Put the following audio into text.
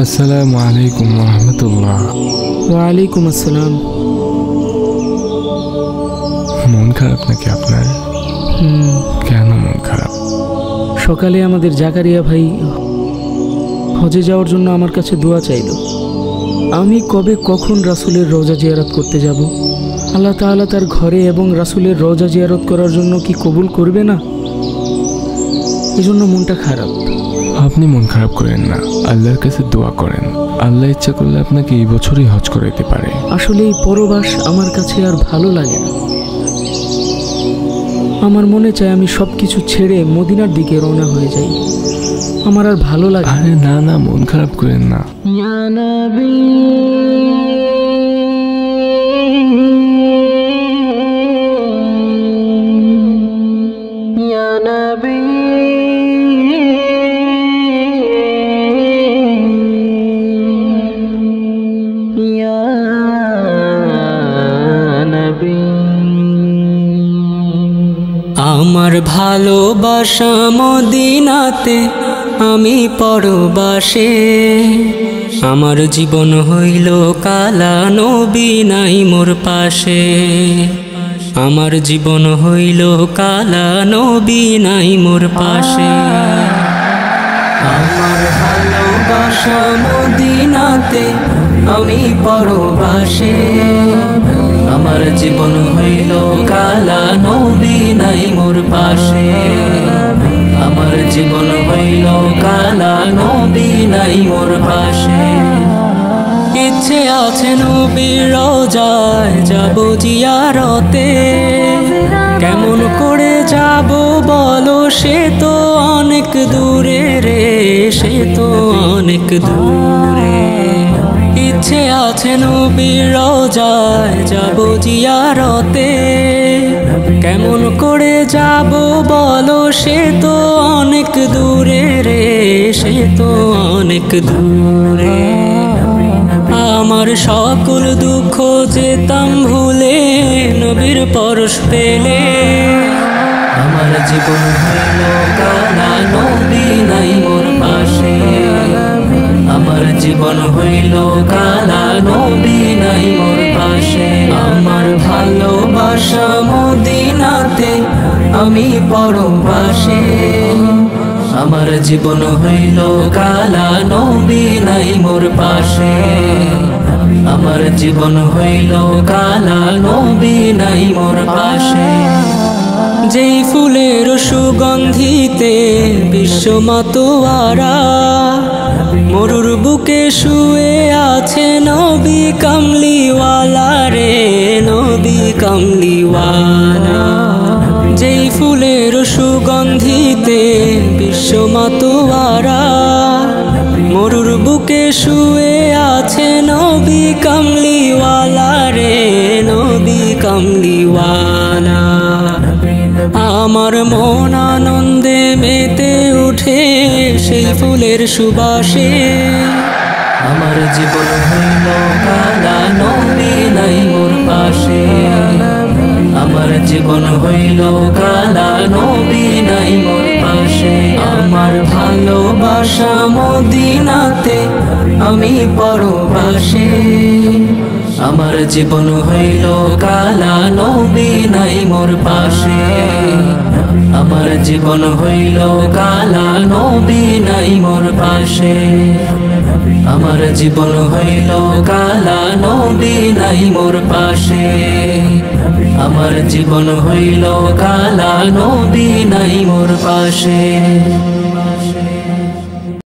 আসসালামু আলাইকুম রহমতুল্লাহ। ওয়ালাইকুম আসসালাম। মন খারাপ নাকি আপনার? কেন মন খারাপ? সকালে আমাদের জাকারিয়া ভাই হজে যাওয়ার জন্য আমার কাছে দোয়া চাইল। আমি কবে কখন রাসূলের রওজা জিয়ারত করতে যাব? আল্লাহ তাআলা তার ঘরে এবং রাসূলের রওজা জিয়ারত করার জন্য কি কবুল করবে না? এজন্য মনটা খারাপ। আপনি মন খারাপ করেন না, আল্লাহর কাছে দোয়া করেন। আল্লাহ ইচ্ছা করলে আপনাকে এই বছরই হজ করাইতে পারে। আসলে এই পরবাস আমার কাছে আর ভালো লাগে না। আমার মনে চায় আমি সবকিছু ছেড়ে মদিনার দিকে রওনা হয়ে যাই। আমার আর ভালো লাগে। আরে না না, মন খারাপ করেন না। ইয়া নবী ইয়া নবী ইয়া নবী। আমার ভালোবাসা মদিনাতে, আমি পরবাসে। আমার জীবন হইল কালা, নবী নাই মোর পাশে। আমার জীবন হইল কালা, নবী নাই মোর পাশে। আমার ভালোবাসা মদিনাতে, আমি পরবাসে। আমার জীবন হইল কালা, নবী নাই মোর পাশে। আমার জীবন হইল কালা, নবী নাই মোর পাশে। ইচ্ছে আছে নবীর রওজায় যাব জিয়ারতে। কেমন করে যাব বলো, সে তো অনেক দূরে রে, সে তো অনেক দূরে। ইচ্ছে আছে নবীর রওজায় যাব জিয়ারতে। কেমন করে যাব বলো, সে তো অনেক দূরে রে, সে তো অনেক দূরে। আমার সকল দুঃখ যেতাম ভুলে নবীর পরশ পেলে। আমার জীবন হইল কালা, নবী নাই মোর পাশে। আমার জীবন হইল কালা, নবী নাই মোর পাশে। আমার ভালোবাসা মদিনাতে, আমি পরবাসে। আমার জীবন হইল কালা, নবী নাই মোর পাশে। আমার জীবন হইল কালা, নবী নাই মোর পাশে। যেই ফুলের সুগন্ধিতে বিশ্ব মাতোয়ারা, মরুর বুকে শুয়ে আছে নবী কামলিওয়ালা রে, নবী কামলিওয়ালা। যেই ফুলের সুগন্ধিতে বিশ্ব মাতোয়ারা, মরুর বুকে শুয়ে আছে নবী কামলিওয়ালা রে, নবী কামলিওয়ালা। আমার মন আনন্দে মেতে উঠে সেই ফুলের সুবাসে। আমার জীবন হইল কালা, নবী নাই মোর পাশে। আমার জীবন হইল কালা, নবী নাই মোর পাশে। আমার ভালোবাসা মদিনাতে, আমি পরবাসে। আমার জীবন হইল কালা, নবী নাই মোর পাশে। আমার জীবন হইল কালা, নবী নাই মোর পাশে। আমার জীবন হইল কালা, নবী নাই মোর পাশে। আমার জীবন হইল কালা, নবী নাই মোর পাশে।